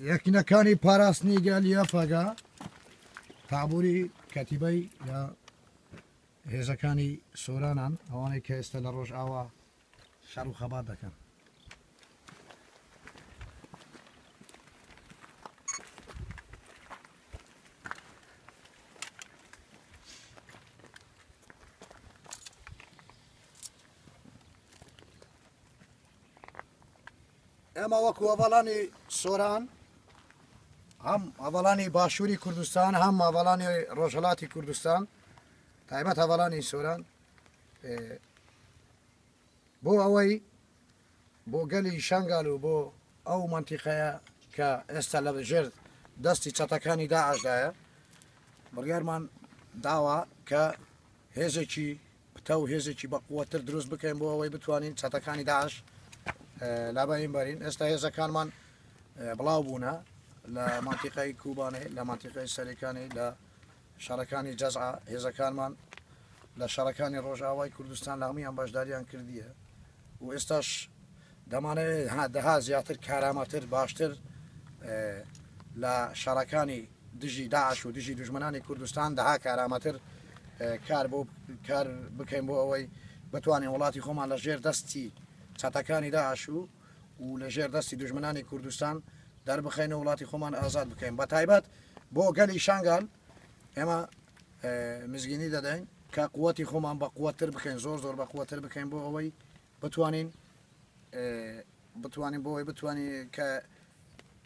یەکینەکانی پاراستنی گەل یەفەگا تابووری کەتیبەی یا هێزەکانی سۆرانان ئەوانەی کە ئێستا لە ڕۆژ ئاوا شەڕ و خەبات دەکەن. ئێمە وەکو ئەڤەڵانی سۆران هەم ئەڤەڵانی باشووری کوردستان هەم ئەڤەڵانی ڕۆژهەڵاتی کوردستان تایبەت هەڤەڵانی سۆران بۆ ئەوەی بۆ گەلی شانگال و بۆ ئەو منتیقەیە کە ئێستا لە ژێر دەستی چەتەکانی داعشدایە بڕیارمان داوە کە هێزێکی پتە و هێزێکی بەقووەتر دروست بکەین بۆ ئەوەی بتوانین چەتەکانی داعش لابەین بەرین. ئێستا هێزەکانمان بڵاو بوونە لە منتیقەی کوبانێ لە منتیقەی سەرەکانی لە شارەکانی جەزعا هێزەکانمان لە شارەکانی ڕۆژئاوای کوردستان لە هەمویان بەشداریان کردیە و ئێستاش دەمانەوێت دەها زیاتر کارامەتر باشتر لە شارەکانی دژی داعش و دژی دوژمنانی کوردستان دەها کارامەتر کار بکەین بۆ ئەوەی بتوانین وڵاتی خۆمان لە ژێر دەستی چەتەکانی داعش و لە ژێر دەستی دوژمنانی کوردستان دەربخەین و وڵاتی خۆمان ئازاد بکەین. بە تایبەت بۆ گەلی شانگال ئێمە مزگینی دەدەین کە قووەتی خۆمان بە قووەتر بکەین زۆر زۆر بە قووەتر بکەین بۆ ئەوەی بتوانین بۆ ئەوەی بتوانین کە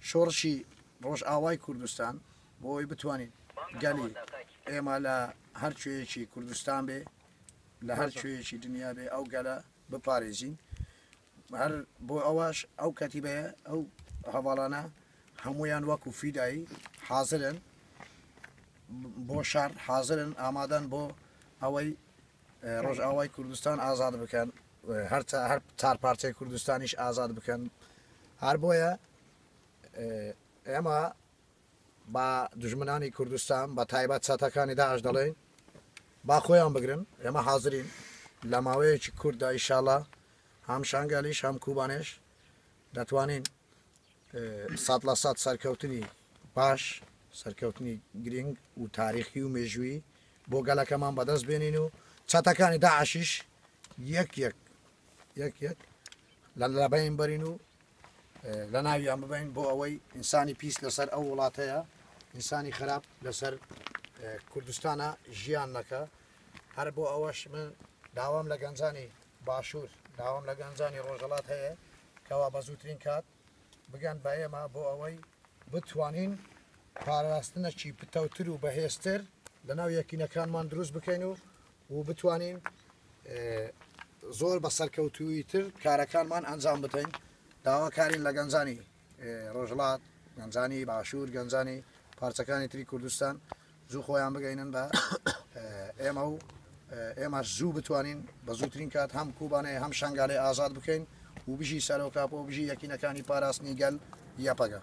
شۆڕشی ڕۆژ ئاوای کوردستان بۆ ئەوەی بتوانین گەلی ئێمە لە هەر کوێیەکی کوردستان بێ لە هەر کوێیەکی دنیا بێ ئەو گەلە بپارێزین. هەر بۆ ئەوەش ئەو کەتیبەیە ئەو هەواڵانە هەمویان وەکو فیدایی حازرن بۆ شار حازرن ئامادەن بۆ ئەوەی ڕۆژ ئاوای کوردستان ئازاد بکەن هەر چار پارچەی کوردستانیش ئازاد بکەن. هەر بۆیە ئێمە با دوژمنانی کوردستان بە تایبەت چەتەکانی داعش دەڵێن با خۆیان بگرن. ئێمە حازرین لە ماوەیەکی کووردا ئیشاڵڵا هەم شانگالیش هەم کوبانێش دەتوانین 100% سەرکەوتنی باش سەرکەوتنی گرنگ و تاریخی و مێژووی بۆ گەلەکەمان بەدەست بێنین و چەتەکانی داعشیش یەک لە لەبەین بەرین و لە ناویان ببین بۆ ئەوەی ئینسانی پیس لەسەر ئەو وڵاتەیە ئینسانی خراپ لەسەر کوردستانە ژیان نەکە. هەر بۆ ئەوەش من داوام لە گەنجانی باشوور داوام لە گەنجانی ڕۆژهەڵات هەیە کەوا بە زووترین کات بگەن بە ئێمە بۆ ئەوەی بتوانین پاراستنەکی پتەوتر و بەهێزتر لە ناو یەکینەکانمان دروست بکەین و بتوانین زۆر بە سەرکەوتووی تر کارەکانمان ئەنجام بدەین. داواکارین لە گەنجانی ڕۆژهەڵات گەنجانی باشوور گەنجانی پارچەکانی تری کوردستان زوو خۆیان بگەینن بە ئێمە و ئێمە زوو بتوانین بە زووترین کات هەم کوبانەیە هەم شانگالێ ئازاد بکەین و بژی سەرۆکاپ و بژی یەکینەکانی پاراستنی گەل یەپەگە.